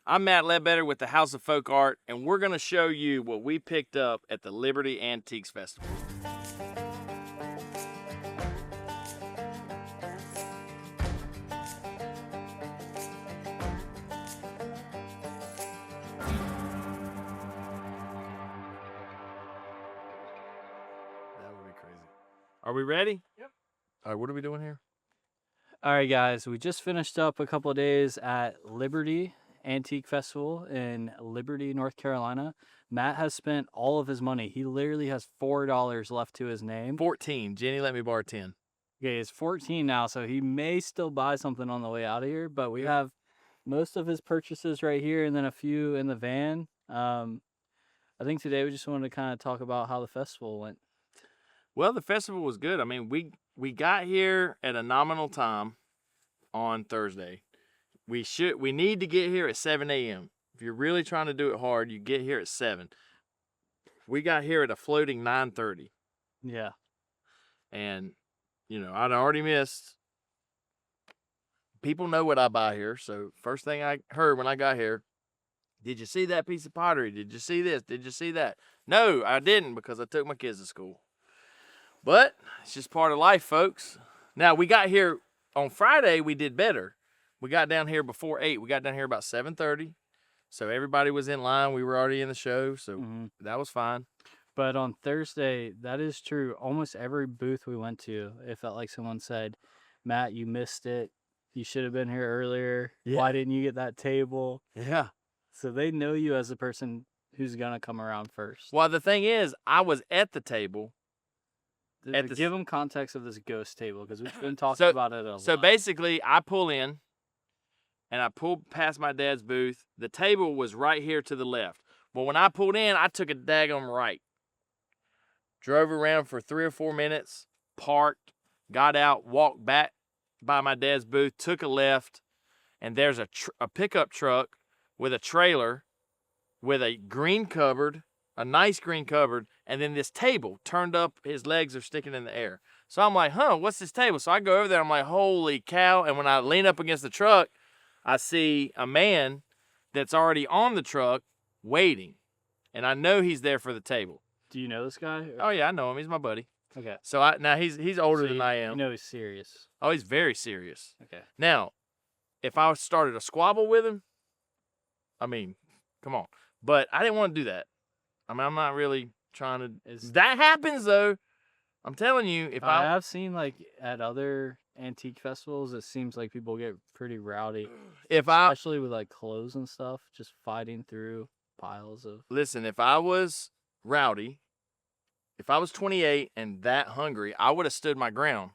I'm Matt Ledbetter with the House of Folk Art, and we're going to show you what we picked up at the Liberty Antiques Festival. That would be crazy. Are we ready? Yep. All right, what are we doing here? All right, guys, we just finished up a couple of days at Liberty Antique Festival in Liberty, North Carolina. Matt has spent all of his money. He literally has $4 left to his name. 14. Jenny let me borrow 10. Okay, he's 14 now, so he may still buy something on the way out of here, but we have most of his purchases right here and then a few in the van. I think today we just wanted to kind of talk about how the festival went. Well, the festival was good. I mean, we got here at a nominal time on Thursday. We need to get here at 7 a.m. If you're really trying to do it hard, you get here at 7. We got here at a floating 9:30. Yeah. And, I'd already missed. People know what I buy here. So first thing I heard when I got here, did you see that piece of pottery? Did you see this? Did you see that? No, I didn't, because I took my kids to school. But it's just part of life, folks. Now, we got here on Friday. We did better. We got down here before 8. We got down here about 7:30. So everybody was in line. We were already in the show. So that was fine. But on Thursday, that is true. Almost every booth we went to, it felt like someone said, Matt, you missed it. You should have been here earlier. Yeah. Why didn't you get that table? Yeah. So they know you as the person who's going to come around first. Well, the thing is, I was at the table. Give them context of this ghost table, because we've been talking about it a lot. So basically, I pull in, and I pulled past my dad's booth. The table was right here to the left. But when I pulled in, I took a daggone right. Drove around for 3 or 4 minutes, parked, got out, walked back by my dad's booth, took a left, and there's a pickup truck with a trailer with a green cupboard, a nice green cupboard, and then this table turned up, his legs are sticking in the air. So I'm like, what's this table? So I go over there, I'm like, holy cow. And when I lean up against the truck, I see a man that's already on the truck waiting. And I know he's there for the table. Do you know this guy? Oh, yeah, I know him. He's my buddy. Okay. So now he's older than I am. You know he's serious. Oh, he's very serious. Okay. Now, if I started a squabble with him, I mean, come on. But I didn't want to do that. I mean, I'm not really trying to. That happens, though. I'm telling you. I have seen, like, at other antique festivals, it seems like people get pretty rowdy. Especially with, like, clothes and stuff, just fighting through piles of. Listen, if I was rowdy, if I was 28 and that hungry, I would have stood my ground.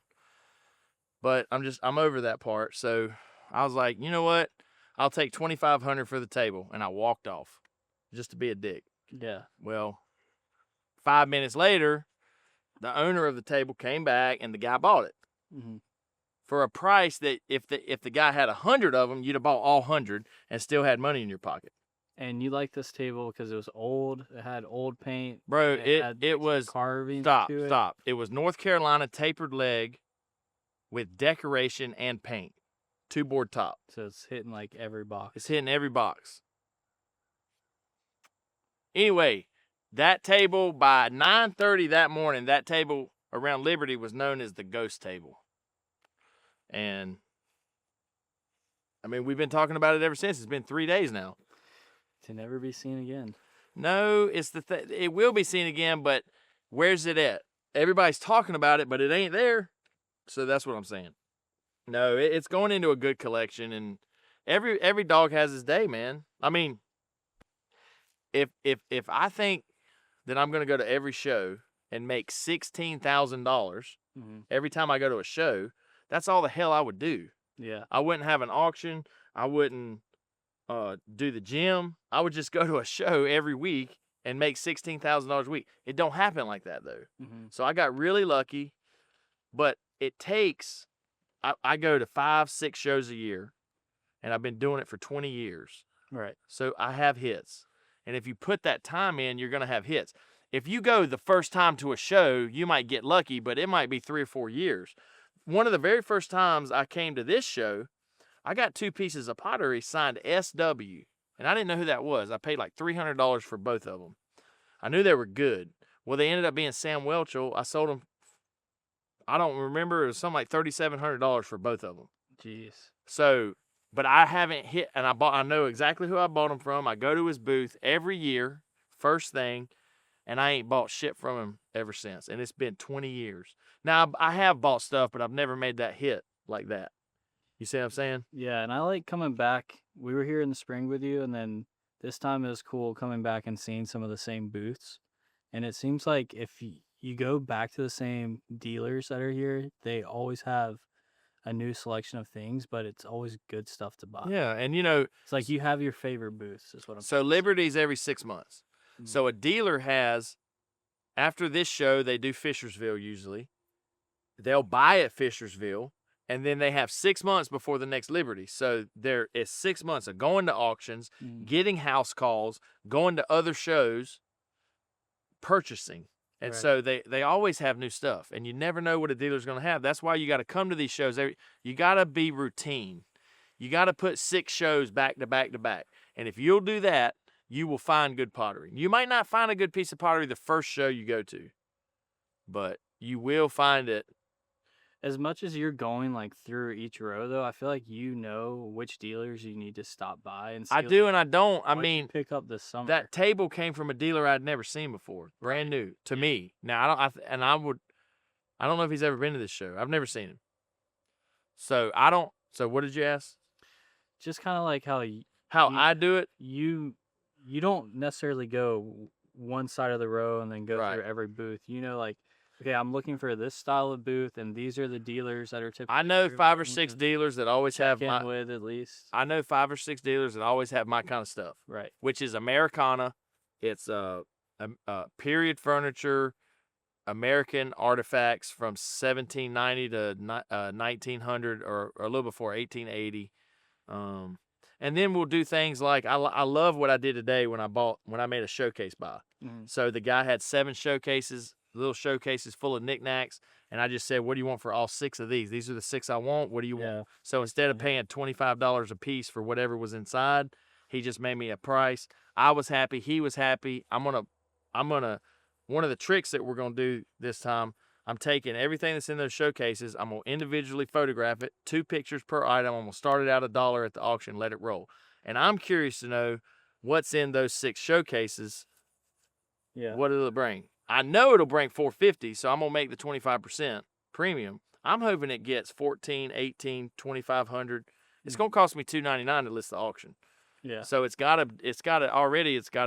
But I'm over that part. So I was like, you know what? I'll take $2,500 for the table. And I walked off just to be a dick. Yeah. Well, 5 minutes later, the owner of the table came back and the guy bought it for a price that if the guy had 100 of them, you'd have bought all 100 and still had money in your pocket. And you like this table because it was old. It had old paint. Bro, it was carving. Stop. It was North Carolina tapered leg with decoration and paint. 2-board top. So it's hitting like every box. It's hitting every box. Anyway, that table by 9:30 that morning, that table around Liberty was known as the ghost table. And I mean, we've been talking about it ever since. It's been 3 days now. To never be seen again. No, it's it will be seen again, but where's it at? Everybody's talking about it, but it ain't there. So that's what I'm saying. No, it's going into a good collection, and every dog has his day, man. I mean, if I think that I'm going to go to every show and make $16,000 every time I go to a show, that's all the hell I would do. Yeah. I wouldn't have an auction. I wouldn't do the gym. I would just go to a show every week and make $16,000 a week. It don't happen like that, though. So I got really lucky, but it takes, I go to 5-6 shows a year, and I've been doing it for 20 years. Right. So I have hits. And if you put that time in, you're going to have hits. If you go the first time to a show, you might get lucky, but it might be 3 or 4 years. One of the very first times I came to this show, I got 2 pieces of pottery signed SW. And I didn't know who that was. I paid like $300 for both of them. I knew they were good. Well, they ended up being Sam Welchel. I sold them, I don't remember, it was something like $3,700 for both of them. Jeez. So, but I haven't hit, and I know exactly who I bought them from. I go to his booth every year, first thing, and I ain't bought shit from him ever since. And it's been 20 years. Now, I have bought stuff, but I've never made that hit like that. You see what I'm saying? Yeah, and I like coming back. We were here in the spring with you, and then this time it was cool coming back and seeing some of the same booths. And it seems like if you go back to the same dealers that are here, they always have a new selection of things, but it's always good stuff to buy. Yeah, and you know, It's like you have your favorite booths, is what I'm so Liberty's every 6 months. Mhm. So a dealer has, after this show, they do Fishersville usually. They'll buy at Fishersville, and then they have 6 months before the next Liberty. So there is 6 months of going to auctions, getting house calls, going to other shows, purchasing. And Right. so they always have new stuff, and you never know what a dealer's going to have. That's why you got to come to these shows. You got to be routine. You got to put 6 shows back to back to back. And if you'll do that, you will find good pottery. You might not find a good piece of pottery the first show you go to, but you will find it. As much as you're going like through each row, though, I feel like you know which dealers you need to stop by and see. I do and I don't. I what you mean, pick up this summer. that table came from a dealer I'd never seen before, brand new to me. Now I don't know if he's ever been to this show. I've never seen him. So I don't. So what did you ask? Just kind of like how I do it? you don't necessarily go one side of the row and then go Right. through every booth. You know, like, okay, I'm looking for this style of booth, and these are the dealers that are typically. I know here 5 or for me 6 to dealers that always have check my. in with at least. I know 5 or 6 dealers that always have my kind of stuff, Right. which is Americana. It's period furniture, American artifacts from 1790 to 1900 or a little before 1880. And then we'll do things like I love what I did today when I made a showcase buy. Mhm. So the guy had 7 showcases, little showcases full of knickknacks, and I just said, "What do you want for all 6 of these? These are the 6 I want. What do you Yeah. want?" So instead of Yeah. paying $25 a piece for whatever was inside, he just made me a price. I was happy. He was happy. I'm gonna. One of the tricks that we're gonna do this time, I'm taking everything that's in those showcases. I'm gonna individually photograph it, 2 pictures per item. I'm gonna start it out $1 at the auction, let it roll. And I'm curious to know what's in those 6 showcases. Yeah. What it'll bring. I know it'll bring $450, so I'm gonna make the 25% premium. I'm hoping it gets 14, 18, 2,500. It's gonna cost me $299 to list the auction. Yeah. So it's gotta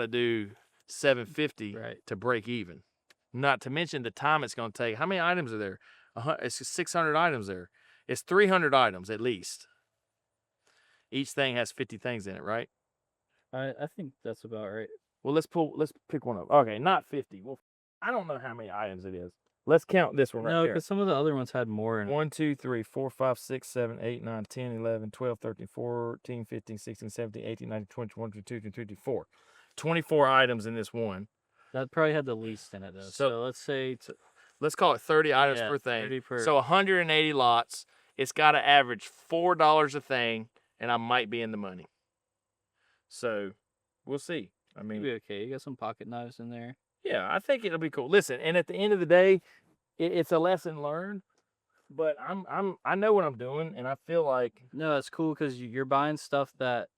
do 750 Right. to break even. Not to mention the time it's gonna take. How many items are there? It's 600 items there. It's 300 items at least. Each thing has 50 things in it, right? I think that's about right. Well, let's pick one up. Okay, not 50. Well, I don't know how many items it is. Let's count this one right No, here. because some of the other ones had more in it. 1, 2, 3, 4, 5, 6, 7, 8, 9, 10, 11, 12, 13, 14, 15, 16, 17, 18, 19, 20, 21, 22, 23, 24. 24 items in this one. That probably had the least in it, though. So let's say Let's call it 30 items per thing. 30 per. So 180 lots. It's got to average $4 a thing, and I might be in the money. So we'll see. I mean, You'll be okay. You got some pocket knives in there. yeah, I think it'll be cool. Listen, and at the end of the day, it's a lesson learned. But I know what I'm doing, and I feel like No, it's cool because you're buying stuff that,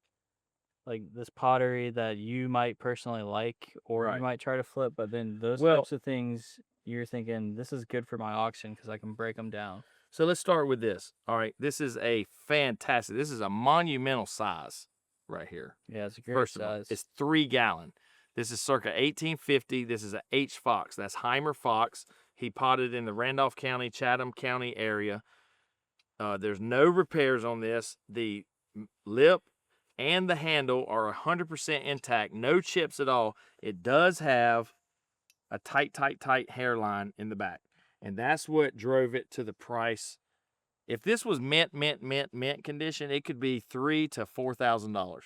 like this pottery that you might personally like, or Right. you might try to flip. But then those Well- types of things, you're thinking this is good for my auction because I can break them down. So let's start with this. All right, this is a fantastic. This is a monumental size right here. Yeah, it's a great First of all, size. it's 3 gallon. This is circa 1850. This is a H Fox. That's Heimer Fox. He potted in the Randolph County, Chatham County area. There's no repairs on this. The lip and the handle are 100% intact. No chips at all. It does have a tight hairline in the back. And that's what drove it to the price. If this was mint condition, it could be $3,000 to $4,000.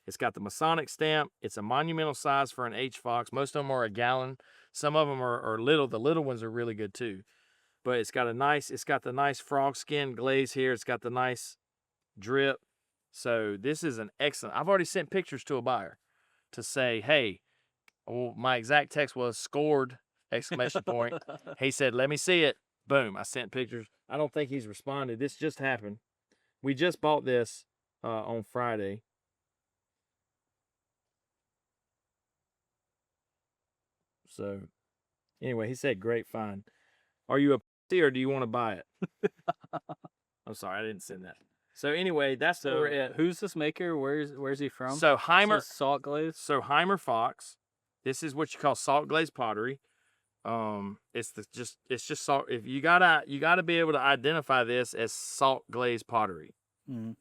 It's got the Masonic stamp. It's a monumental size for an H Fox. Most of them are a gallon. Some of them are little. The little ones are really good too. But it's got the nice frog skin glaze here. It's got the nice drip. So this is an excellent. I've already sent pictures to a buyer to say, hey, well, my exact text was scored, exclamation point. He said, let me see it. Boom. I sent pictures. I don't think he's responded. This just happened. We just bought this on Friday. So anyway, he said, great find. Are you a pussy or do you want to buy it? I'm sorry, I didn't send that. So anyway, that's where we're at. Who's this maker? Where's he from? So Heimer Salt glaze. So Heimer Fox. This is what you call salt glazed pottery. It's just salt. If you gotta be able to identify this as salt glazed pottery. Mm-hmm.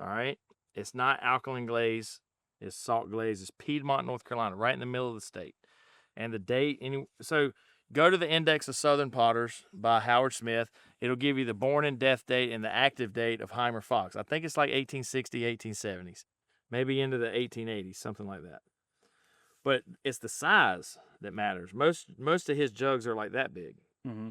All right, it's not alkaline glaze. It's salt glaze. It's Piedmont, North Carolina, right in the middle of the state. And the date. So go to the Index of Southern Potters by Howard Smith. It'll give you the born and death date and the active date of Heimer Fox. I think it's like 1860, 1870s, maybe into the 1880s, something like that. But it's the size that matters. Most of his jugs are like that big. Mm-hmm.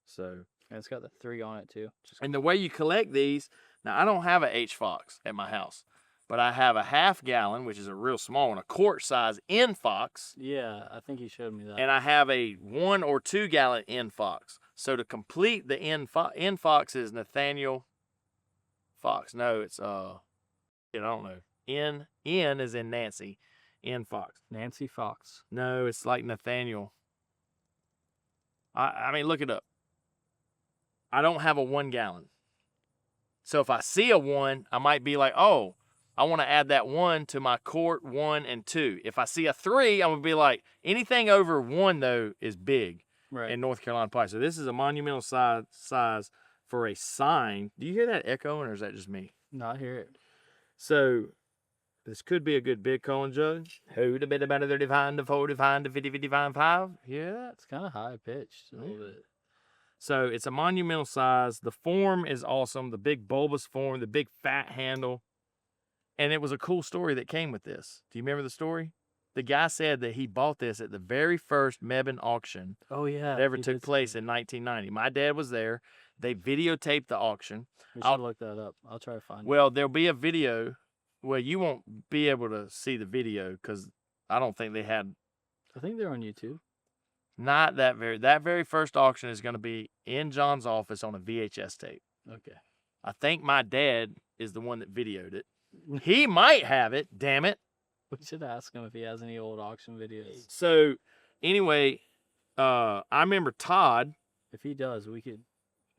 So and it's got the 3 on it too. And the way you collect these, now I don't have a H Fox at my house, but I have a half gallon, which is a real small one, a quart size N Fox. Yeah, I think he showed me that. And I have a 1 or 2 gallon N Fox. So to complete the N Fox is Nathaniel Fox. No, it's I don't know. N is in Nancy. N Fox. Nancy Fox. No, it's like Nathaniel. I mean, look it up. I don't have a 1 gallon. So if I see a 1, I might be like, oh, I want to add that 1 to my quart 1 and 2. If I see a 3, I'm going to be like, anything over 1, though, is big in North Carolina pie. So this is a monumental size for a sign. Do you hear that echoing, or is that just me? No, I hear it. So this could be a good big Colin jug. Who'd have been about 35 to 45 to 50, 55, 5? Yeah. It's kind of high pitched a little bit. So it's a monumental size. The form is awesome. The big bulbous form, the big fat handle. And it was a cool story that came with this. Do you remember the story? The guy said that he bought this at the very first Mebane auction that ever took place in 1990. My dad was there. They videotaped the auction. We should look that up. I'll try to find it. Well, there'll be a video. Well, you won't be able to see the video because I don't think they had. I think they're on YouTube. Not that very first auction is going to be in John's office on a VHS tape. Okay. I think my dad is the one that videoed it. He might have it, damn it. We should ask him if he has any old auction videos. So, anyway, I remember Todd. If he does, we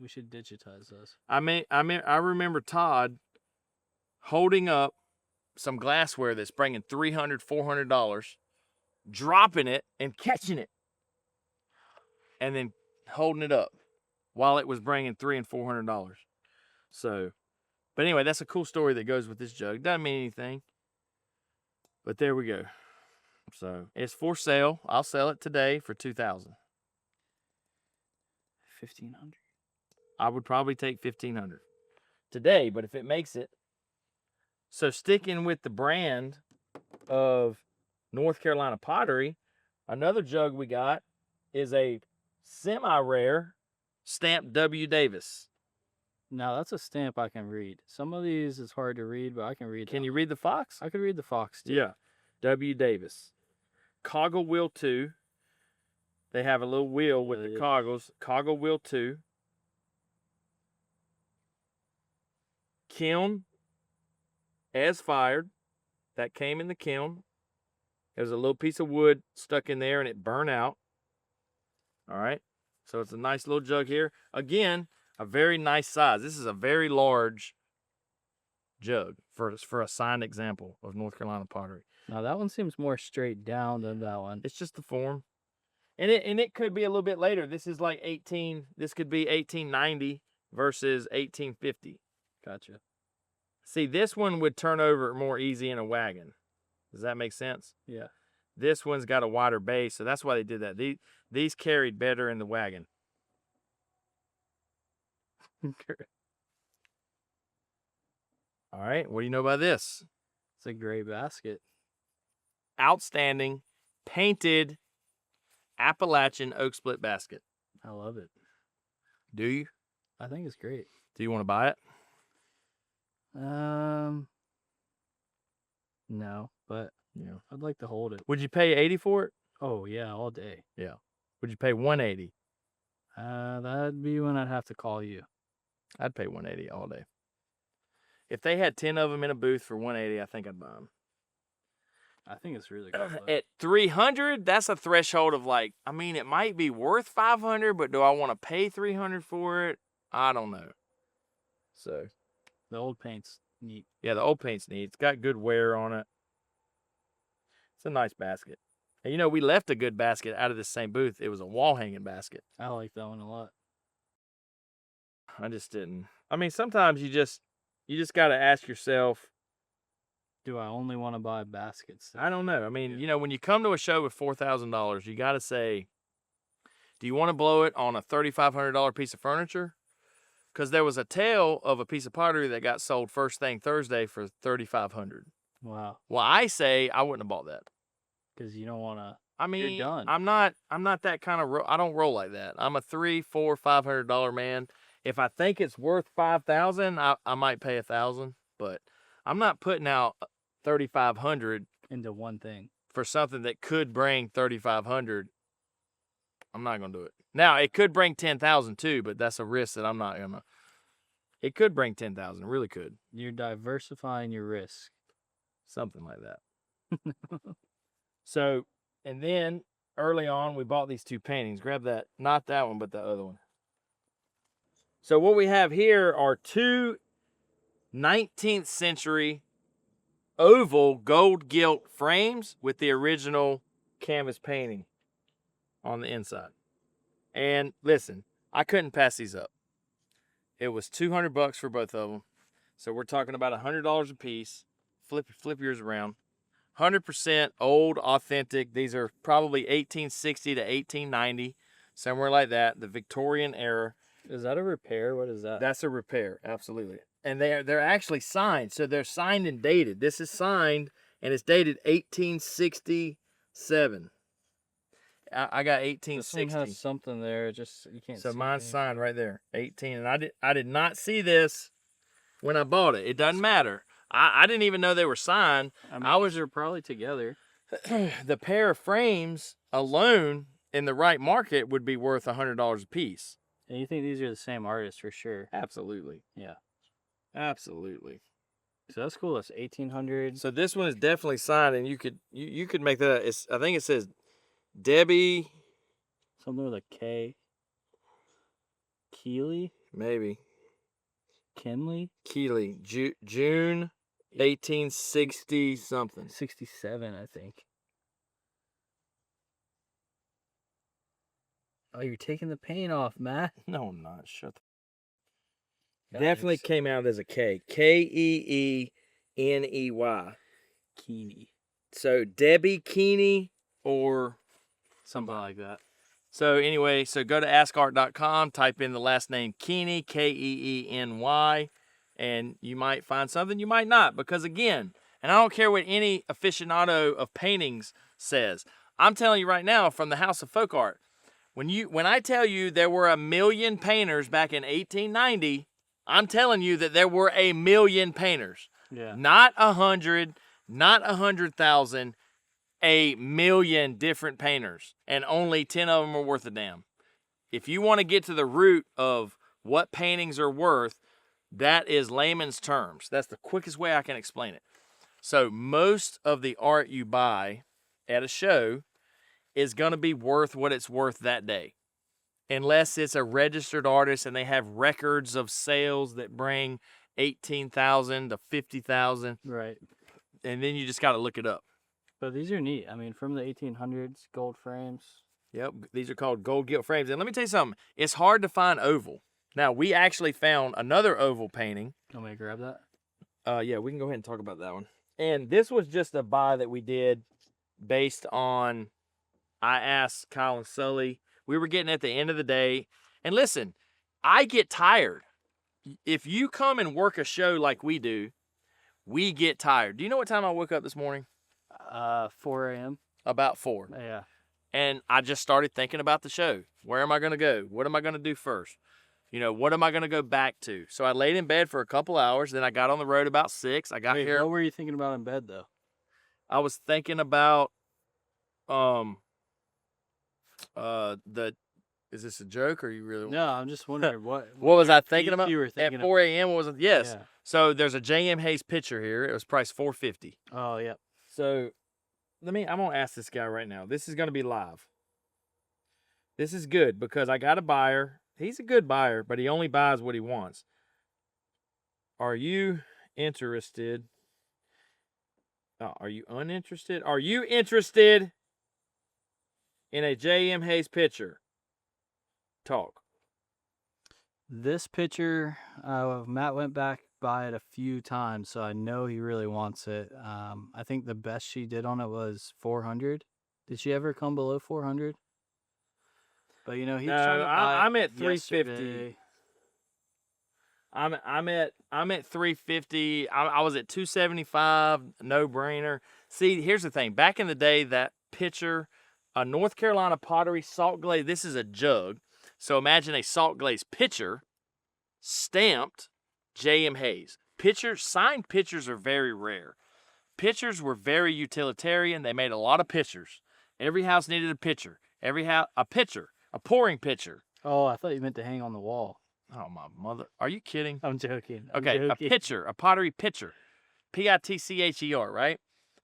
should digitize those. I remember Todd holding up some glassware that's bringing $300, $400, dropping it and catching it, and then holding it up while it was bringing $300 and $400. So, but anyway, that's a cool story that goes with this jug. Doesn't mean anything, but there we go. So it's for sale. I'll sell it today for $2,000. 1,500. I would probably take 1,500 today, but if it makes it. So sticking with the brand of North Carolina Pottery, another jug we got is a semi-rare stamped W. Davis. Now, that's a stamp I can read. Some of these is hard to read, but I can read. Can you read the Fox? I could read the Fox, too. Yeah. W. Davis. Coggle wheel 2. They have a little wheel with the coggles. Coggle wheel 2. Kiln as fired. That came in the kiln. There's a little piece of wood stuck in there and it burned out. All right. So it's a nice little jug here. Again, a very nice size. This is a very large jug for a signed example of North Carolina pottery. Now that one seems more straight down than that one. It's just the form. And it could be a little bit later. This is like this could be 1890 versus 1850. Gotcha. See, this one would turn over more easy in a wagon. Does that make sense? Yeah. This one's got a wider base, so that's why they did that. These carried better in the wagon. All right, what do you know about this? It's a gray basket. Outstanding, painted Appalachian oak split basket. I love it. Do you? I think it's great. Do you want to buy it? No, but Yeah. I'd like to hold it. Would you pay 80 for it? Oh yeah, all day. Yeah. Would you pay 180? That'd be when I'd have to call you. I'd pay 180 all day. If they had 10 of them in a booth for 180, I think I'd buy them. I think it's really cool. At 300, that's a threshold of like, I mean, it might be worth 500, but do I want to pay 300 for it? I don't know. So, The old paint's neat. yeah, the old paint's neat. It's got good wear on it. It's a nice basket. And you know, we left a good basket out of this same booth. It was a wall hanging basket. I like that one a lot. I just didn't. I mean, sometimes you just got to ask yourself, Do I only want to buy baskets? I don't know. I mean, you know, when you come to a show with $4,000, you got to say, do you want to blow it on a $3,500 piece of furniture? Because there was a tale of a piece of pottery that got sold first thing Thursday for $3,500. Wow. Well, I say I wouldn't have bought that. Because you don't want to. I mean, You're done. I'm not that kind of. I don't roll like that. I'm a $300, $400, $500 man. If I think it's worth $5,000, I might pay $1,000. But I'm not putting out $3,500 into one thing for something that could bring $3,500. I'm not gonna do it. Now it could bring $10,000 too, but that's a risk that I'm not gonna. It could bring $10,000. It really could. You're diversifying your risk. Something like that. So, and then early on, we bought these two paintings. Grab that, not that one, but the other one. So what we have here are two 19th century oval gold gilt frames with the original canvas painting on the inside. And listen, I couldn't pass these up. It was $200 for both of them. So we're talking about $100 a piece. Flip yours around. 100% old, authentic. These are probably 1860 to 1890, somewhere like that. The Victorian era. Is that a repair? What is that? That's a repair, absolutely. And they're actually signed, so they're signed and dated. This is signed and it's dated 1867. I got 1860. This one has something there. Just you can't. So see mine's anything. signed right there, 18. And I did not see this when I bought it. It doesn't matter. I didn't even know they were signed. I mean, they're probably together. The pair of frames alone in the right market would be worth $100 a piece. And you think these are the same artist for sure? Absolutely. Yeah. Absolutely. So that's cool. That's 1800. So this one is definitely signed, and you could make that. I think it says Debbie. Something with a K. Keeley? Maybe. Kinley? Keeley. June 1860 something. 67, I think. Oh, you're taking the paint off, Matt. No, I'm not. Shut the. Guys. Definitely came out as a K. Keenney. Keeney. So Debbie Keeney or Something like that. so anyway, so go to askart.com, type in the last name Keeny, Keeny, and you might find something, you might not, because again, and I don't care what any aficionado of paintings says. I'm telling you right now from the House of Folk Art, when I tell you there were 1 million painters back in 1890, I'm telling you that there were 1 million painters. Yeah. Not 100, not 100,000, 1 million different painters, and only 10 of them are worth a damn. If you want to get to the root of what paintings are worth, that is layman's terms. That's the quickest way I can explain it. So most of the art you buy at a show is going to be worth what it's worth that day. Unless it's a registered artist and they have records of sales that bring 18,000 to 50,000. Right. And then you just got to look it up. But these are neat. I mean, from the 1800s, gold frames. Yep, these are called gold gilt frames. And let me tell you something. It's hard to find oval. Now, we actually found another oval painting. Want me to grab that? Yeah, we can go ahead and talk about that one. And this was just a buy that we did based on, I asked Kyle and Sully. We were getting at the end of the day. And listen, I get tired. If you come and work a show like we do, we get tired. Do you know what time I woke up this morning? 4 a.m. About 4. Yeah. And I just started thinking about the show. Where am I going to go? What am I going to do first? You know, what am I going to go back to? So I laid in bed for a couple hours. Then I got on the road about 6. I got here. What were you thinking about in bed, though? I was thinking about is this a joke or you really? No, I'm just wondering what Was I thinking piece about? you were At thinking 4 a.m. What was it? Yes. Yeah. So there's a J.M. Hayes pitcher here. It was priced $450. Oh, yeah. So I'm gonna ask this guy right now. This is gonna be live. This is good because I got a buyer. He's a good buyer, but he only buys what he wants. Are you interested? Are you uninterested? Are you interested in a J.M. Hayes pitcher? Talk. This picture, Matt went back by it a few times, so I know he really wants it. I think the best she did on it was 400. Did she ever come below 400? But you know, he's trying to buy I'm at it 350. yesterday. I'm at 350. I was at 275. No brainer. See, here's the thing. Back in the day, that pitcher, a North Carolina Pottery salt glaze. This is a jug. So imagine a salt glaze pitcher, stamped J.M. Hayes. Signed pitchers are very rare. Pitchers were very utilitarian. They made a lot of pitchers. Every house needed a pitcher. A pitcher, a pouring pitcher. Oh, I thought you meant to hang on the wall. Oh, my mother. Are you kidding? I'm joking. Okay, a pitcher, a pottery pitcher. Pitcher, right?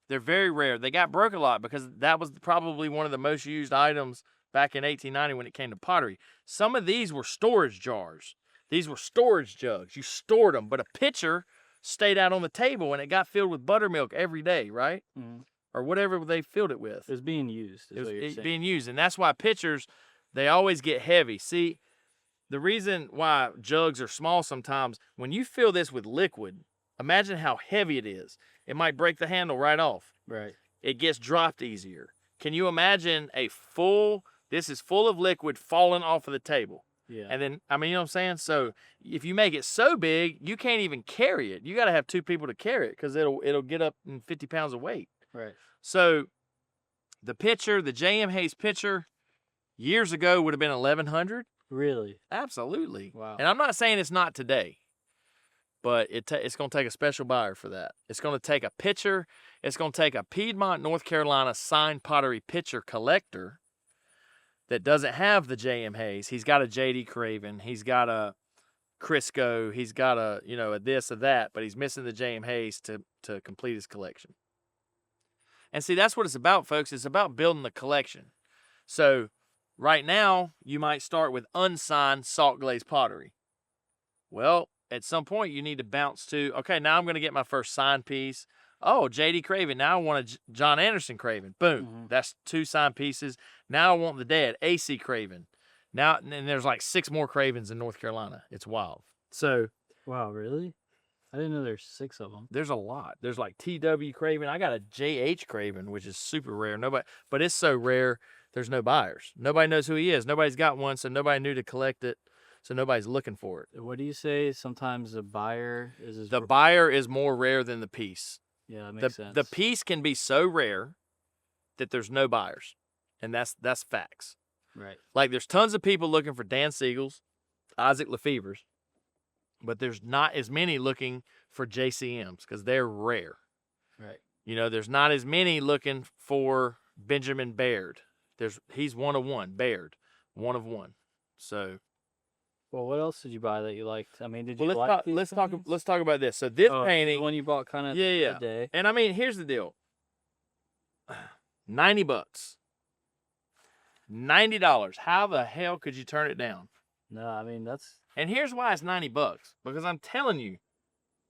They're very rare. They got broke a lot because that was probably one of the most used items back in 1890 when it came to pottery. Some of these were storage jars. These were storage jugs. You stored them, but a pitcher stayed out on the table and it got filled with buttermilk every day, right? Mm-hmm. Or whatever they filled it with. It was being used. It was being used, and that's why pitchers, they always get heavy. See, the reason why jugs are small sometimes, when you fill this with liquid, imagine how heavy it is. It might break the handle right off. Right. It gets dropped easier. Can you imagine this is full of liquid falling off of the table? Yeah. And then, you know what I'm saying? So if you make it so big, you can't even carry it. You got to have two people to carry it because it'll get up in 50 pounds of weight. Right. So the pitcher, the J.M. Hayes pitcher, years ago would have been $1,100. Really? Absolutely. Wow. And I'm not saying it's not today, but it's going to take a special buyer for that. It's going to take a pitcher. It's going to take a Piedmont, North Carolina signed pottery pitcher collector that doesn't have the J.M. Hayes. He's got a J.D. Craven. He's got a Crisco. He's got a this or that, but he's missing the J.M. Hayes to complete his collection. And see, that's what it's about, folks. It's about building the collection. So right now, you might start with unsigned salt glaze pottery. Well, at some point, you need to bounce to, okay, now I'm going to get my first signed piece. Oh, J.D. Craven. Now I want a John Anderson Craven. Boom. Mm-hmm. That's 2 signed pieces. Now I want the dad, A.C. Craven. Now, and there's like 6 more Cravens in North Carolina. It's wild. So. Wow, really? I didn't know there's 6 of them. There's a lot. There's like T.W. Craven. I got a J.H. Craven, which is super rare. But it's so rare, there's no buyers. Nobody knows who he is. Nobody's got one, so nobody knew to collect it. So nobody's looking for it. What do you say? Sometimes the buyer is the buyer is more rare than the piece. Yeah, that makes sense. The piece can be so rare that there's no buyers, and that's facts. Right. Like there's tons of people looking for Dan Siegels, Isaac Lefevre's, but there's not as many looking for JCMs because they're rare. Right. There's not as many looking for Benjamin Baird. He's one of one. Baird, one of one. So. Well, what else did you buy that you liked? I mean, did you let's talk about this. So this painting, the one you bought kind of the day. And here's the deal. $90. $90. How the hell could you turn it down? No, I mean that's. And here's why it's $90. Because I'm telling you,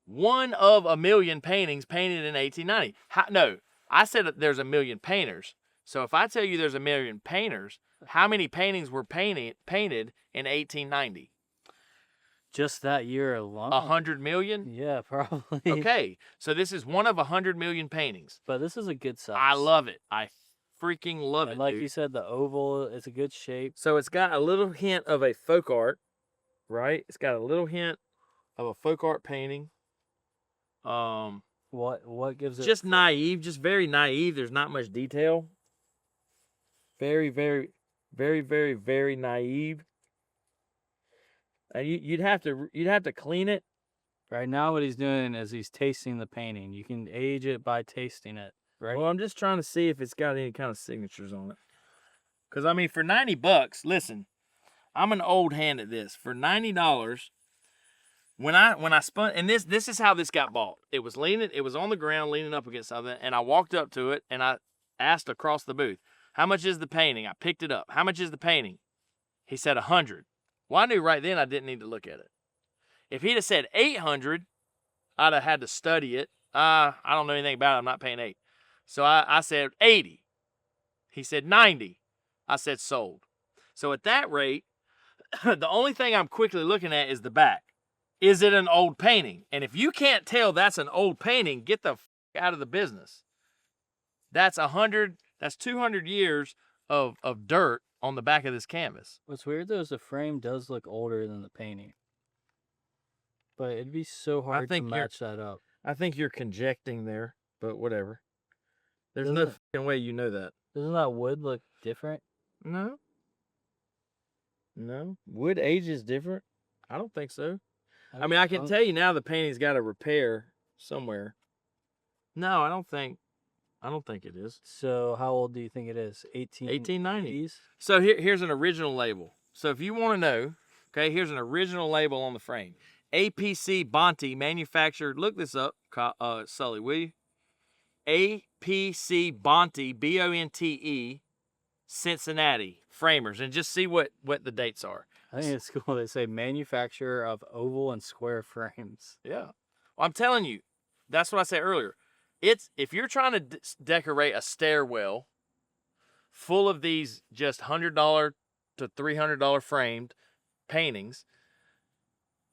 one of a million paintings painted in 1890. No, I said there's a million painters. So if I tell you there's a million painters, how many paintings were painted in 1890? Just that year alone? 100 million? Yeah, probably. Okay, so this is one of 100 million paintings. But this is a good size. I love it. I freaking love it, like dude. You said, the oval, it's a good shape. So it's got a little hint of a folk art, right? It's got a little hint of a folk art painting. What gives it? Just naive, just very naive. There's not much detail. Very, very, very, very, very naive. And you'd have to clean it. Right now, what he's doing is he's tasting the painting. You can age it by tasting it. right? Well, I'm just trying to see if it's got any kind of signatures on it. Because, I mean, for $90, listen, I'm an old hand at this. For $90, when I spun, and this is how this got bought. It was on the ground, leaning up against something, and I walked up to it, and I asked across the booth, how much is the painting? I picked it up. How much is the painting? He said 100. Well, I knew right then I didn't need to look at it. If he'd have said 800, I'd have had to study it. I don't know anything about it. I'm not paying 8. So I said 80. He said 90. I said sold. So at that rate, the only thing I'm quickly looking at is the back. Is it an old painting? And if you can't tell that's an old painting, get the out of the business. That's 200 years of dirt on the back of this canvas. What's weird though is the frame does look older than the painting. But it'd be so hard to match that up. I think you're conjecting there, but whatever. There's no fucking way you know that. Doesn't that wood look different? No. Wood ages different? I don't think so. I mean, I can tell you now the painting's got a repair somewhere. No, I don't think it is. So how old do you think it is? 1890s. So here's an original label. So if you want to know, okay, here's an original label on the frame. APC Bonte manufactured, look this up, Sully, will you? APC Bonte, B-O-N-T-E, Cincinnati framers, and just see what the dates are. I think it's cool. They say manufacturer of oval and square frames. Yeah. Well, I'm telling you, that's what I said earlier. If you're trying to decorate a stairwell full of these just $100 to $300 framed paintings,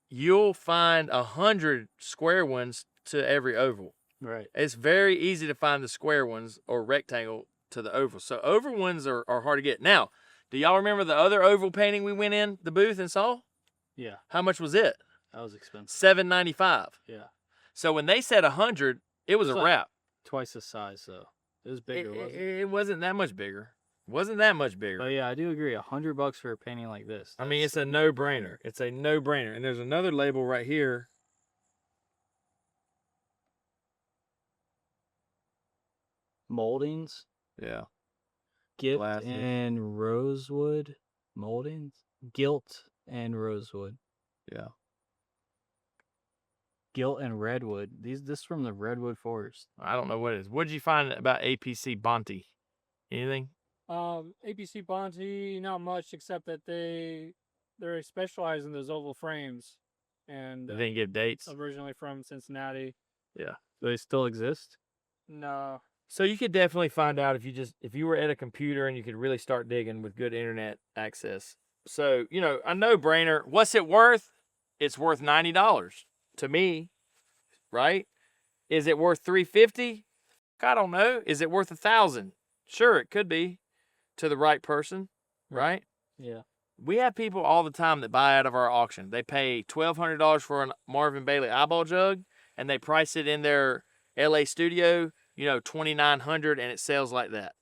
you'll find 100 square ones to every oval. Right. It's very easy to find the square ones or rectangle to the oval. So oval ones are hard to get. Now, do y'all remember the other oval painting we went in the booth and saw? Yeah. How much was it? That was expensive. $7.95. Yeah. So when they said 100, it was a wrap. Twice the size though. It was bigger, wasn't it? It wasn't that much bigger. Wasn't that much bigger. But yeah, I do agree. $100 for a painting like this. I mean, it's a no-brainer. It's a no-brainer. And there's another label right here. Moldings. Yeah. Gilt Plastic. and rosewood moldings. Gilt and rosewood. Yeah. Gilt and redwood. This from the redwood forest. I don't know what it is. What did you find about APC Bonte? Anything? APC Bonte, not much except that they're specialized in those oval frames, and They didn't give dates. originally from Cincinnati. Yeah. Do they still exist? No, So you could definitely find out if you were at a computer and you could really start digging with good internet access. So, a no-brainer. What's it worth? It's worth $90 to me, right? Is it worth $350? I don't know. Is it worth $1,000? Sure, it could be to the right person, right? Yeah. We have people all the time that buy out of our auction. They pay $1,200 for a Marvin Bailey eyeball jug, and they price it in their LA studio, $2,900, and it sells like that.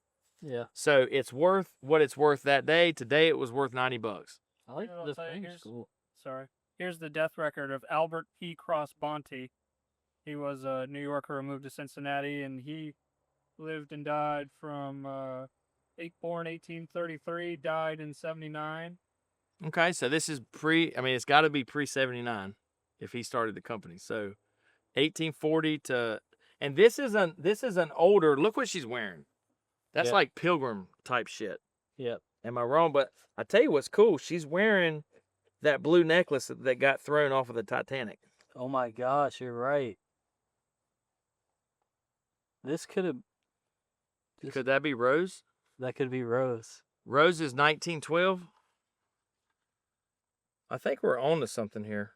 Yeah. So it's worth what it's worth that day. Today it was worth $90. I like You know what this I'm saying? frame. It's cool. sorry. Here's the death record of Albert P. Cross Bonte. He was a New Yorker who moved to Cincinnati, and he lived and died from born 1833, died in 79. Okay, so this is it's got to be pre-79 if he started the company. So 1840 to, and this is an older, look what she's wearing. That's Yep. like pilgrim type shit. Yep. Am I wrong? But I tell you what's cool. She's wearing that blue necklace that got thrown off of the Titanic. Oh my gosh, you're right. This could have. Could that be Rose? That could be Rose. Rose is 1912. I think we're on to something here.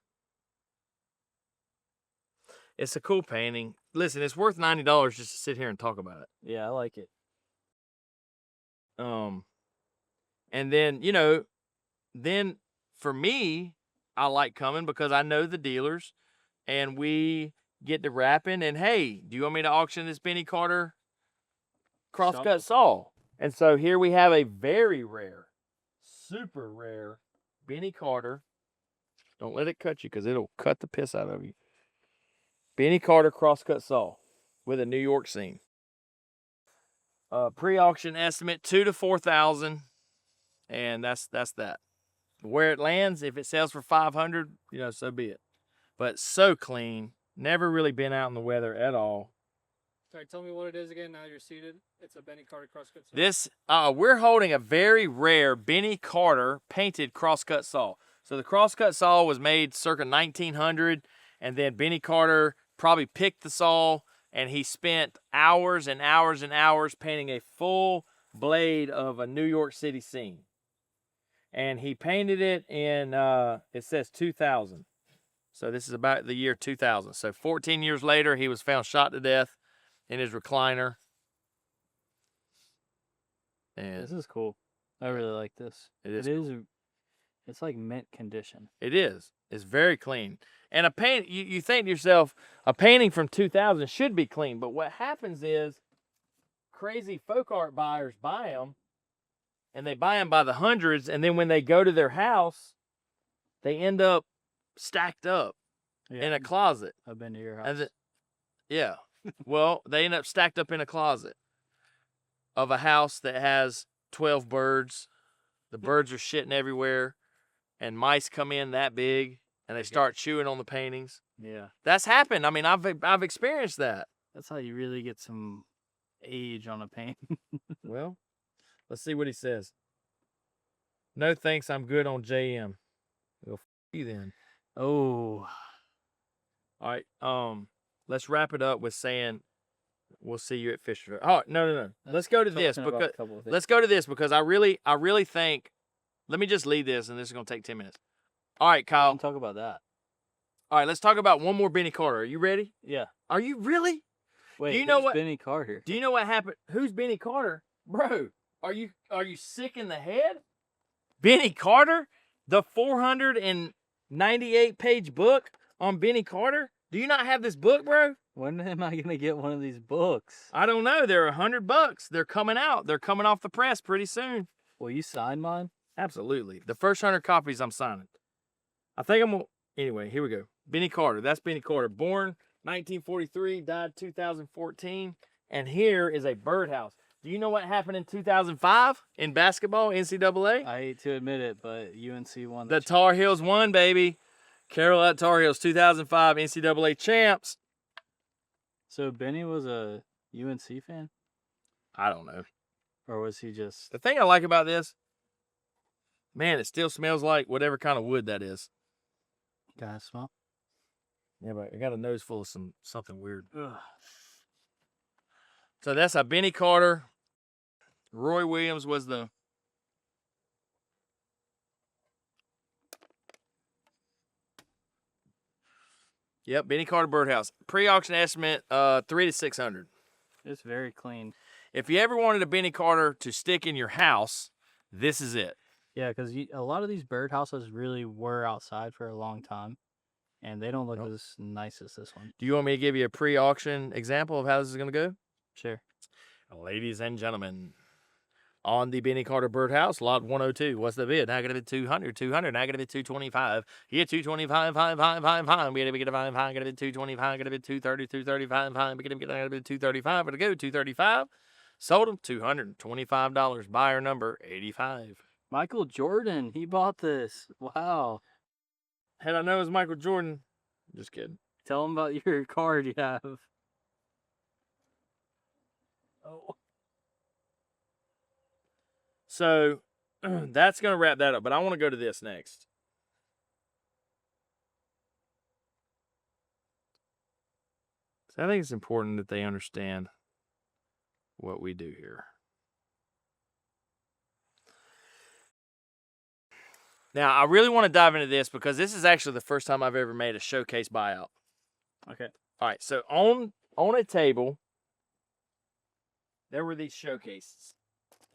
It's a cool painting. Listen, it's worth $90 just to sit here and talk about it. Yeah, I like it. And then, then for me, I like coming because I know the dealers and we get to rapping and, hey, do you want me to auction this Benny Carter crosscut saw? And so here we have a very rare, super rare Benny Carter. Don't let it cut you because it'll cut the piss out of you. Benny Carter crosscut saw with a New York seam. Pre-auction estimate 2,000 to 4,000, and that's that. Where it lands, if it sells for 500, so be it. But so clean, never really been out in the weather at all. Sorry, tell me what it is again. Now you're seated. It's a Benny Carter crosscut saw. This, we're holding a very rare Benny Carter painted crosscut saw. So the crosscut saw was made circa 1900, and then Benny Carter probably picked the saw, and he spent hours and hours and hours painting a full blade of a New York City scene. And he painted it in, it says 2000. So this is about the year 2000. So 14 years later, he was found shot to death in his recliner. And This is cool. I really like this. It is It's like mint condition. it is. It's very clean. And a paint, you think to yourself, a painting from 2000 should be clean. But what happens is crazy folk art buyers buy them, and they buy them by the hundreds. And then when they go to their house, they end up stacked up in a closet. I've been to your And house. yeah. Well, they end up stacked up in a closet of a house that has 12 birds. The birds are shitting everywhere, and mice come in that big, and they start chewing on the paintings. Yeah. That's happened. I mean, I've experienced that. That's how you really get some age on a paint. Well, let's see what he says. No thanks, I'm good on JM. Well, f you then. Oh. All right. Let's wrap it up with saying we'll see you at Fisher. Oh, no. Let's go to this because I really think. Let me just lead this, and this is gonna take 10 minutes. All right, Kyle. Don't talk about that. All right, let's talk about one more Benny Carter. Are you ready? Yeah. Are you really? Wait, you know who's what- Benny Carter? Do you know what happened? Who's Benny Carter? Bro, are you sick in the head? Benny Carter? The 498-page book on Benny Carter? Do you not have this book, bro? When am I gonna get one of these books? I don't know. They're $100. They're coming out. They're coming off the press pretty soon. Will you sign mine? Absolutely. The first 100 copies I'm signing. I think I'm gonna. Anyway, here we go. Benny Carter. That's Benny Carter. Born 1943, died 2014. And here is a birdhouse. Do you know what happened in 2005 in basketball, NCAA? I hate to admit it, but UNC won. The Tar Heels won, baby. Carolina Tar Heels, 2005 NCAA champs. So Benny was a UNC fan, I don't know. or was he just? The thing I like about this, man, it still smells like whatever kind of wood that is. Guys, smell. Yeah, but I got a nose full of something weird. Ugh. So that's a Benny Carter. Roy Williams was the. Yep, Benny Carter Birdhouse. Pre-auction estimate, 300 to 600. It's very clean. If you ever wanted a Benny Carter to stick in your house, this is it. Yeah, because a lot of these birdhouses really were outside for a long time, and they don't look Nope. as nice as this one. Do you want me to give you a pre-auction example of how this is going to go? Sure. Ladies and gentlemen, on the Benny Carter Birdhouse, lot 102. What's the bid? I got to bid 200, 200. I got to bid 225. Yeah, 225, 5. We got to get a 5, I got to bid 225. Got to bid 230, 235, 5. We got to bid 235. Got to go 235. Sold them $225. Buyer number 85. Michael Jordan, he bought this. Wow. Had I known it was Michael Jordan, just kidding. Tell him about your card you have. Oh. So that's going to wrap that up, but I want to go to this next. So I think it's important that they understand what we do here. Now, I really want to dive into this because this is actually the first time I've ever made a showcase buyout. Okay. All right, so on a table, there were these showcases,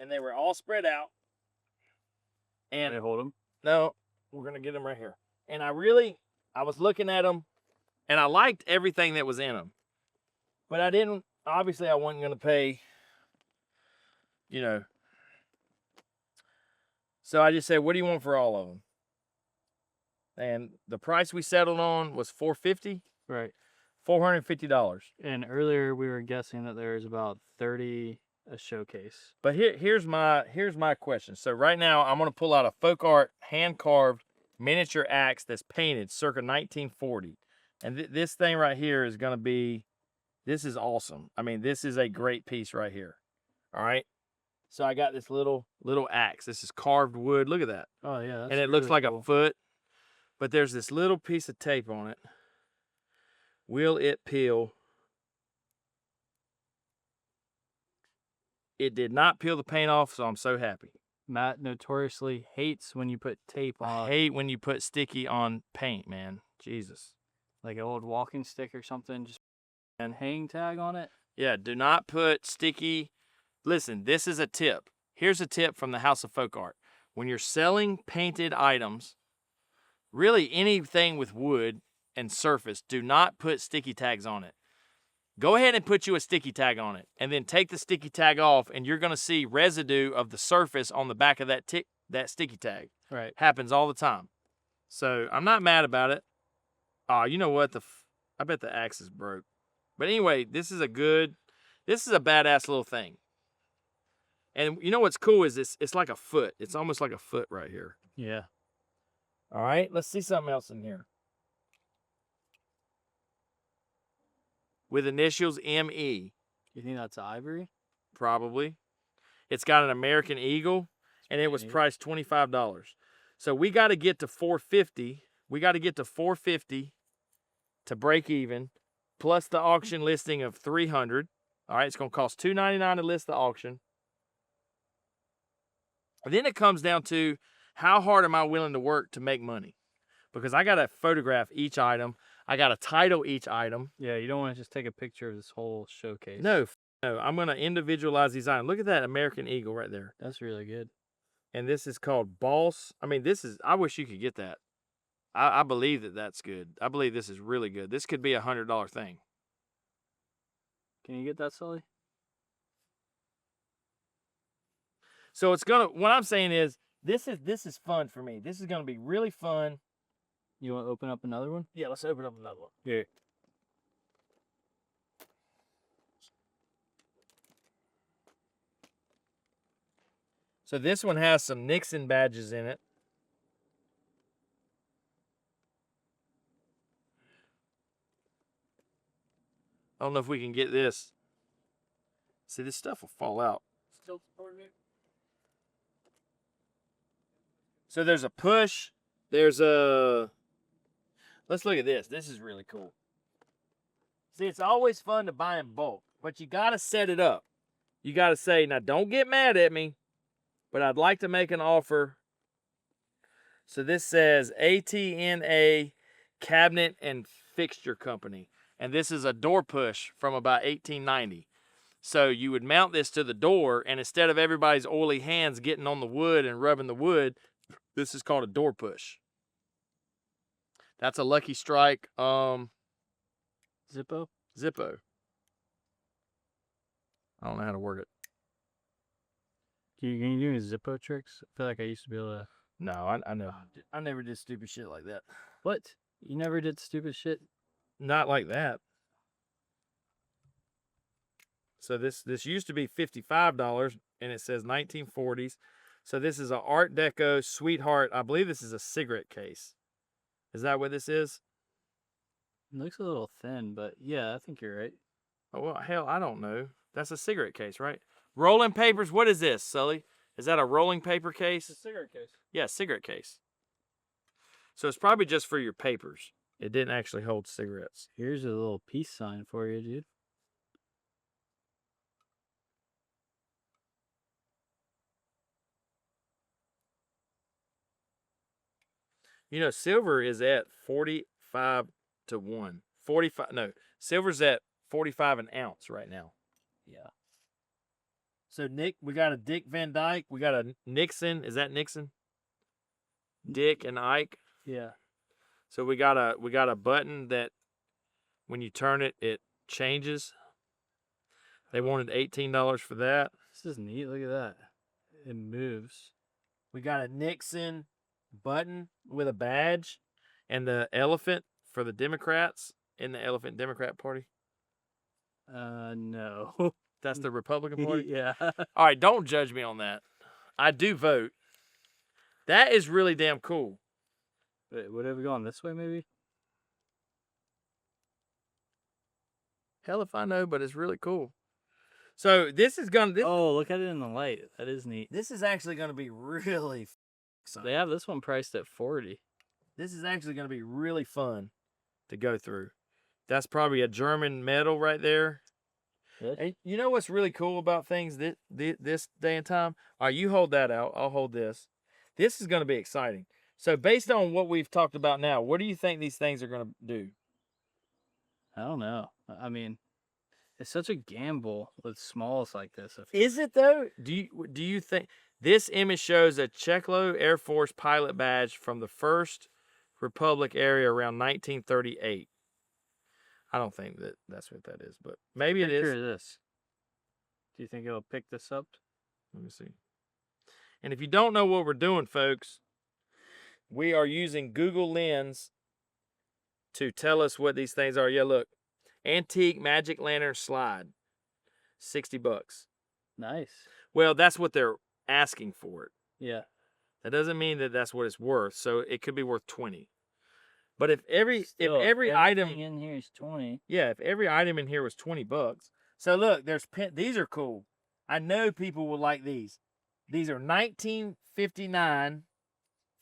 and they were all spread out. And They hold him. no, we're going to get them right here. And I was looking at them, and I liked everything that was in them. But obviously I wasn't going to pay, So I just said, what do you want for all of them? And the price we settled on was $450. Right. $450. And earlier we were guessing that there's about 30 a showcase. But here's my question. So right now I'm gonna pull out a folk art hand carved miniature axe that's painted circa 1940, and this thing right here is gonna be. This is awesome. I mean, this is a great piece right here. All right. So I got this little axe. This is carved wood. Look at that. Oh yeah, that's And it looks really like cool. a foot, but there's this little piece of tape on it. Will it peel? It did not peel the paint off, so I'm so happy. Matt notoriously hates when you put tape I on, hate when you put sticky on paint, man. Jesus. like an old walking stick or something, just and hang tag on it. Yeah, do not put sticky. Listen, this is a tip. Here's a tip from the House of Folk Art. When you're selling painted items, really anything with wood and surface, do not put sticky tags on it. Go ahead and put you a sticky tag on it, and then take the sticky tag off, and you're going to see residue of the surface on the back of that sticky tag. Right. Happens all the time. So I'm not mad about it. Oh, you know what? I bet the axe is broke. But anyway, this is a badass little thing. And you know what's cool is it's like a foot. It's almost like a foot right here. Yeah. All right, let's see something else in here. With initials ME, You think that's ivory? probably. It's got an American Eagle, and it was neat. priced $25. So we got to get to 450. We got to get to 450 to break even, plus the auction listing of 300. All right, it's going to cost $299 to list the auction. And then it comes down to how hard am I willing to work to make money? Because I got to photograph each item. I got to title each item. Yeah, you don't want to just take a picture of this whole showcase. No, I'm going to individualize these items. Look at that American Eagle right there. That's really good. And this is called Boss. I mean, I wish you could get that. I believe that's good. I believe this is really good. This could be $100 thing. Can you get that, Sully? So what I'm saying is, this is fun for me. This is going to be really fun. You want to open up another one? Yeah, let's open up another one. Yeah. So this one has some Nixon badges in it. I don't know if we can get this. See, this stuff will fall out. Still supporting it? So there's a push. There's a... Let's look at this. This is really cool. See, it's always fun to buy in bulk, but you got to set it up. You got to say, now don't get mad at me, but I'd like to make an offer. So this says ATNA Cabinet and Fixture Company. And this is a door push from about 1890. So you would mount this to the door, and instead of everybody's oily hands getting on the wood and rubbing the wood, this is called a door push. That's a Lucky Strike Zippo? Zippo. I don't know how to word it. Can you do any Zippo tricks? I feel like I used to be able to. No, I know. I never did stupid shit like that. What? You never did stupid shit? Not like that. So this used to be $55, and it says 1940s. So this is an Art Deco Sweetheart. I believe this is a cigarette case. Is that what this is? It looks a little thin, but yeah, I think you're right. Oh, well, hell, I don't know. That's a cigarette case, right? Rolling papers. What is this, Sully? Is that a rolling paper case? It's a cigarette case. Yeah, cigarette case. So it's probably just for your papers. It didn't actually hold cigarettes. Here's a little peace sign for you, dude. You know, silver is at 45 to 1. 45, no, silver's at 45 an ounce right now. Yeah. So we got a Dick Van Dyke. We got a Nixon. Is that Nixon? Dick and Ike. Yeah. So we got a button that when you turn it, it changes. They wanted $18 for that. This is neat. Look at that. It moves. We got a Nixon button with a badge and the elephant for the Democrats in the Elephant Democrat Party. No. That's the Republican Party? Yeah. All right, don't judge me on that. I do vote. That is really damn cool. Wait, would it have gone this way, maybe? Hell if I know, but it's really cool. So this is gonna. Oh, look at it in the light. That is neat. This is actually gonna be really. They have this one priced at 40. This is actually gonna be really fun to go through. That's probably a German medal right there. Yes. And you know what's really cool about things this day and time? All right, you hold that out. I'll hold this. This is gonna be exciting. So based on what we've talked about now, what do you think these things are gonna do? I don't know. I mean, it's such a gamble with smalls like this. Is it though? Do you think this image shows a Czechoslovakian Air Force pilot badge from the First Republic area around 1938? I don't think that's what that is, but maybe it is. Picture this. Do you think it'll pick this up? Let me see. And if you don't know what we're doing, folks, we are using Google Lens to tell us what these things are. Yeah, look. Antique magic lantern slide. $60. Nice. Well, that's what they're asking for it. Yeah. That doesn't mean that that's what it's worth. So it could be worth 20. But if every item in here is 20. Yeah, if every item in here was $20. So look, these are cool. I know people will like these. These are 1959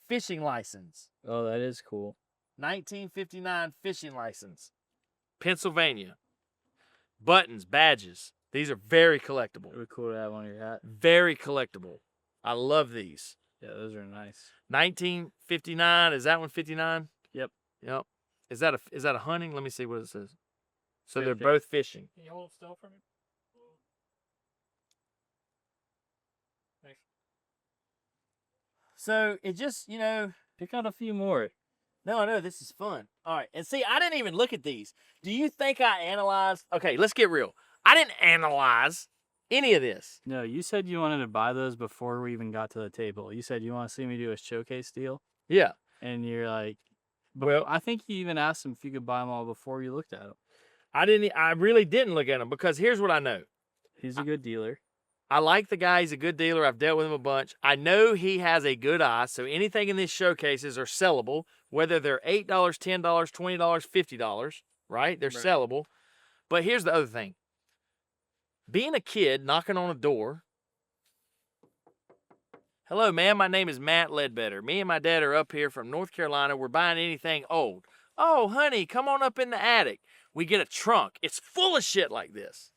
fishing license. Oh, that is cool. 1959 fishing license. Pennsylvania. Buttons, badges. These are very collectible. It would be cool to have on your hat. Very collectible. I love these. Yeah, those are nice. 1959. Is that one 59? Yep. Yep. Is that a hunting? Let me see what it says. So they're Fishing. both fishing. Can you hold still for me? Thanks. So it just, Pick out a few more. No, no, this is fun. All right. And see, I didn't even look at these. Do you think I analyzed? Okay, let's get real. I didn't analyze any of this. No, you said you wanted to buy those before we even got to the table. You said you want to see me do a showcase deal. Yeah. And you're like, Well, I think you even asked him if you could buy them all before you looked at them. I really didn't look at them because here's what I know. He's a good dealer. I like the guy. He's a good dealer. I've dealt with him a bunch. I know he has a good eye. So anything in these showcases are sellable, whether they're $8, $10, $20, $50, right? They're sellable. But here's the other thing. Being a kid knocking on a door. Hello, ma'am. My name is Matt Ledbetter. Me and my dad are up here from North Carolina. We're buying anything old. Oh, honey, come on up in the attic. We get a trunk. It's full of shit like this.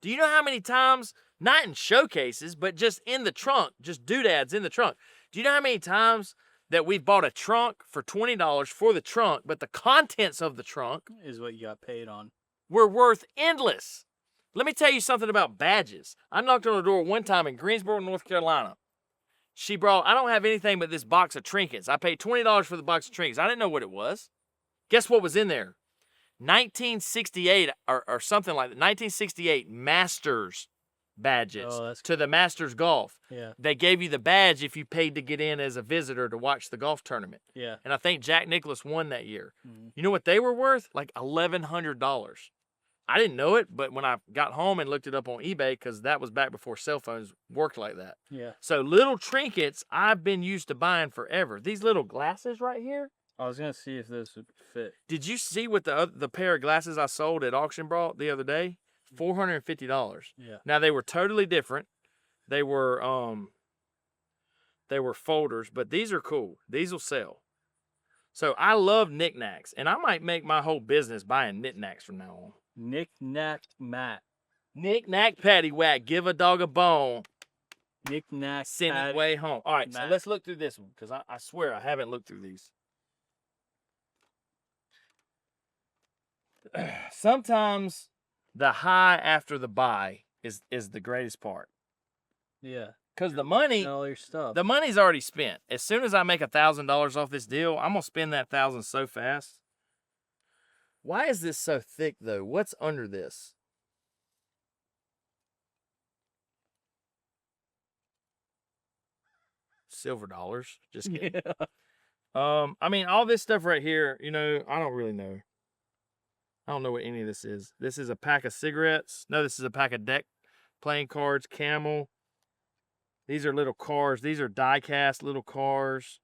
Do you know how many times, not in showcases, but just in the trunk, just doodads in the trunk. Do you know how many times that we've bought a trunk for $20 for the trunk, but the contents of the trunk Is what you got paid on. were worth endless? Let me tell you something about badges. I knocked on a door one time in Greensboro, North Carolina. She brought, I don't have anything but this box of trinkets. I paid $20 for the box of trinkets. I didn't know what it was. Guess what was in there? 1968 or something like that. 1968 Masters badges to the Masters Golf. Yeah. They gave you the badge if you paid to get in as a visitor to watch the golf tournament. Yeah. And I think Jack Nicklaus won that year. Mm-hmm. You know what they were worth? Like $1,100. I didn't know it, but when I got home and looked it up on eBay, because that was back before cell phones worked like that. Yeah. So little trinkets I've been used to buying forever. These little glasses right here. I was gonna see if this would fit. Did you see what the pair of glasses I sold at auction brought the other day? $450. Yeah. Now they were totally different. They were folders, but these are cool. These will sell. So I love knickknacks, and I might make my whole business buying knickknacks from now on. Knick-knack Matt. Knick-knack paddywhack, give a dog a bone, Knick-knack send it way home. All right, so Matt. let's look through this one, because I swear I haven't looked through these. Sometimes the high after the buy is the greatest part. Yeah. Because the money, All your stuff. the money's already spent. As soon as I make $1,000 off this deal, I'm gonna spend that $1,000 so fast. Why is this so thick though? What's under this? Silver dollars. Just kidding. Yeah. I mean, all this stuff right here, I don't really know. I don't know what any of this is. This is a pack of cigarettes. No, this is a pack of deck playing cards, camel. These are little cars. These are die-cast little cars.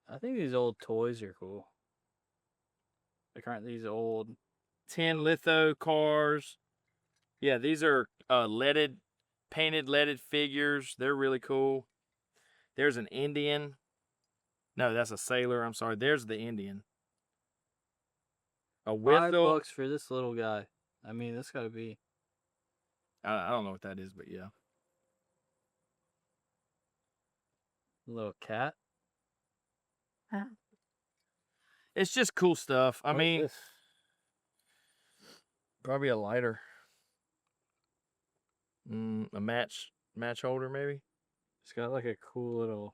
I think these old toys are cool. Like, aren't these old? 10 litho cars. Yeah, these are painted leaded figures. They're really cool. There's an Indian. No, that's a sailor. I'm sorry. There's the Indian. A whistle. $5 for this little guy. I mean, that's got to be. I don't know what that is, but yeah. A little cat. It's just cool stuff. I What is mean, this? probably a lighter. A match holder, maybe. It's got like a cool little.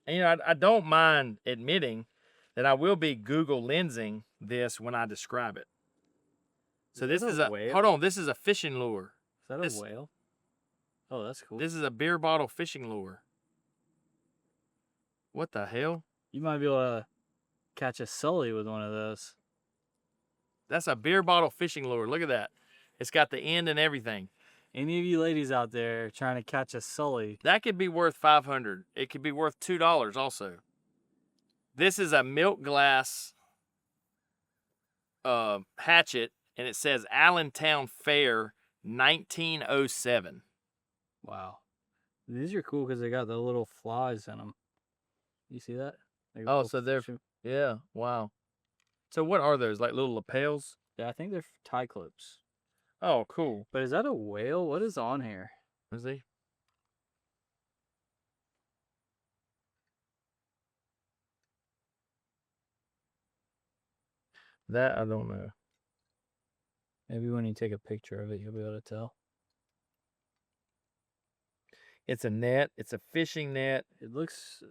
And, you know, I don't mind admitting that I will be Google lensing this when I describe it. So Is this that is a a whale? hold on. This is a fishing lure. Is that a this- whale? Oh, that's cool. This is a beer bottle fishing lure. What the hell? You might be able to catch a sully with one of those. That's a beer bottle fishing lure. Look at that. It's got the end and everything. Any of you ladies out there trying to catch a sully? That could be worth $500. It could be worth $2 also. This is a milk glass hatchet, and it says Allentown Fair 1907. Wow. These are cool because they got the little flies in them. You see that? Like Oh, little so they're- fishing- Yeah, wow. So what are those? Like little lapels? Yeah, I think they're tie clips. Oh, cool. But is that a whale? What is on here? Is he? That I don't know. Maybe when you take a picture of it, you'll be able to tell. It's a net. It's a fishing net. It looks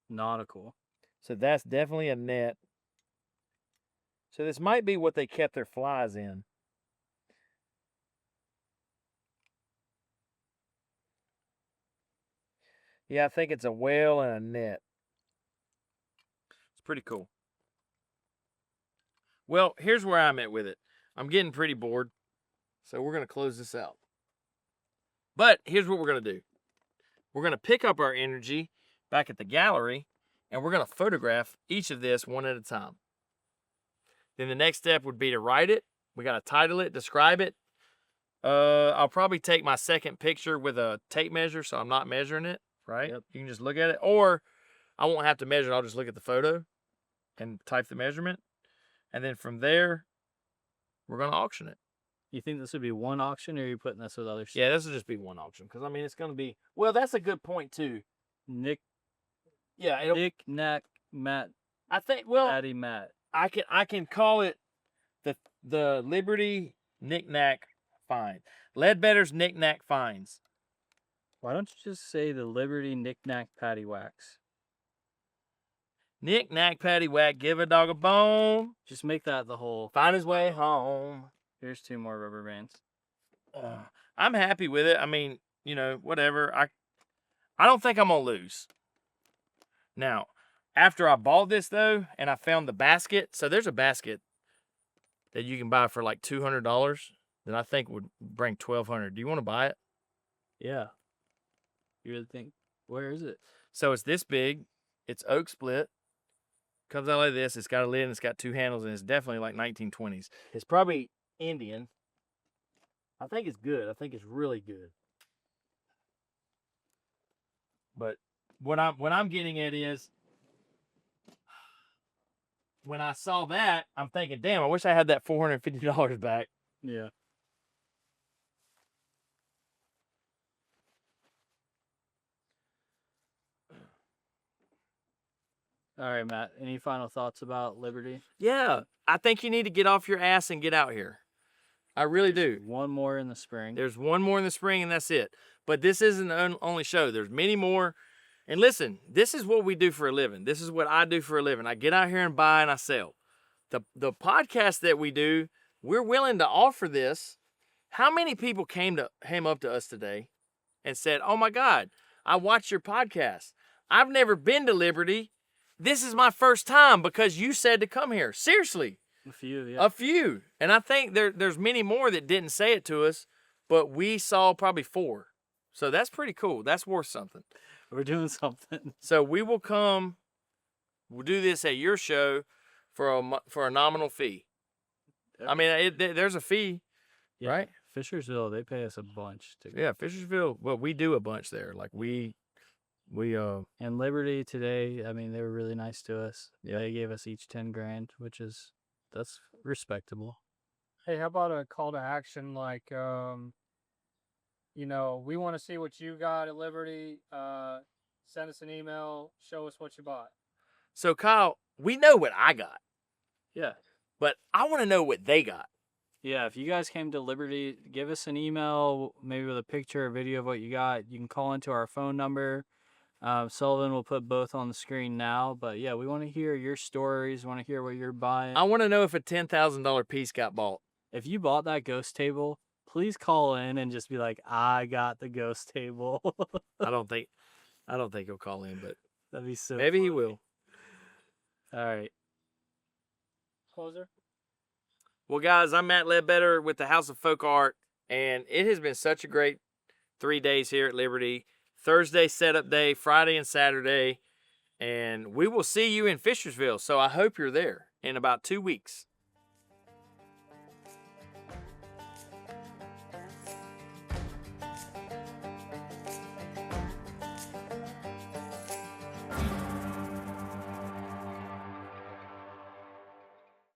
nautical. So that's definitely a net. So this might be what they kept their flies in. Yeah, I think it's a whale and a net. It's pretty cool. Well, here's where I'm at with it. I'm getting pretty bored, so we're going to close this out. But here's what we're going to do. We're going to pick up our energy back at the gallery, and we're going to photograph each of this one at a time. Then the next step would be to write it. We got to title it, describe it. I'll probably take my second picture with a tape measure, so I'm not measuring it, right? Yep. You can just look at it. Or I won't have to measure it. I'll just look at the photo and type the measurement. And then from there, we're going to auction it. You think this would be one auction, or are you putting this with other stuff? Yeah, this will just be one auction. Because, I mean, it's going to be... Well, that's a good point, too. Nick, Yeah, Knack, Matt, I think... Well, Patty, Matt. I can call it the Liberty Knick-Knack Find. Ledbetter's Knick-Knack Finds. Why don't you just say the Liberty Knick-Knack Patty Wax? Knick-Knack Paddywhack, give a dog a bone. Just make that the whole. Find his way home. Here's 2 more rubber bands. I'm happy with it. I mean, you know, whatever. I don't think I'm going to lose. Now, after I bought this, though, and I found the basket. So there's a basket that you can buy for like $200 that I think would bring $1,200. Do you want to buy it? Yeah. You really think? Where is it? So it's this big. It's oak split. Comes out like this. It's got a lid and it's got 2 handles, and it's definitely like 1920s. It's probably Indian. I think it's good. I think it's really good. But what I'm getting at is, when I saw that, I'm thinking, damn, I wish I had that $450 back. Yeah. All right, Matt. Any final thoughts about Liberty? Yeah, I think you need to get off your ass and get out here. I really do. One more in the spring. There's one more in the spring, and that's it. But this isn't the only show. There's many more. And listen, this is what we do for a living. This is what I do for a living. I get out here and buy and I sell. The podcast that we do, we're willing to offer this. How many people came up to us today and said, "Oh my God, I watched your podcast. I've never been to Liberty. This is my first time because you said to come here." Seriously. A few, yeah. A few. And I think there's many more that didn't say it to us, but we saw probably 4. So that's pretty cool. That's worth something. We're doing something. So we will come. We'll do this at your show for a nominal fee. I mean, there's a fee, Yeah. right? Fishersville, they pay us a bunch to go. Yeah, Fishersville. Well, we do a bunch there. Like we And Liberty today, I mean, they were really nice to us. Yeah, they gave us each 10 grand, that's respectable. Hey, how about a call to action like, you know, we want to see what you got at Liberty. Send us an email. Show us what you bought. So Kyle, we know what I got, Yeah. but I want to know what they got. Yeah, if you guys came to Liberty, give us an email, maybe with a picture or video of what you got. You can call into our phone number. Sullivan will put both on the screen now. But yeah, we want to hear your stories. We want to hear what you're buying. I want to know if a $10,000 piece got bought. If you bought that ghost table, please call in and just be like, I got the ghost table. I don't think he'll call in, but That'd be so maybe he funny. will. All right. Closer. Well, guys, I'm Matt Ledbetter with the House of Folk Art, and it has been such a great 3 days here at Liberty. Thursday setup day, Friday and Saturday, and we will see you in Fishersville. So I hope you're there in about 2 weeks.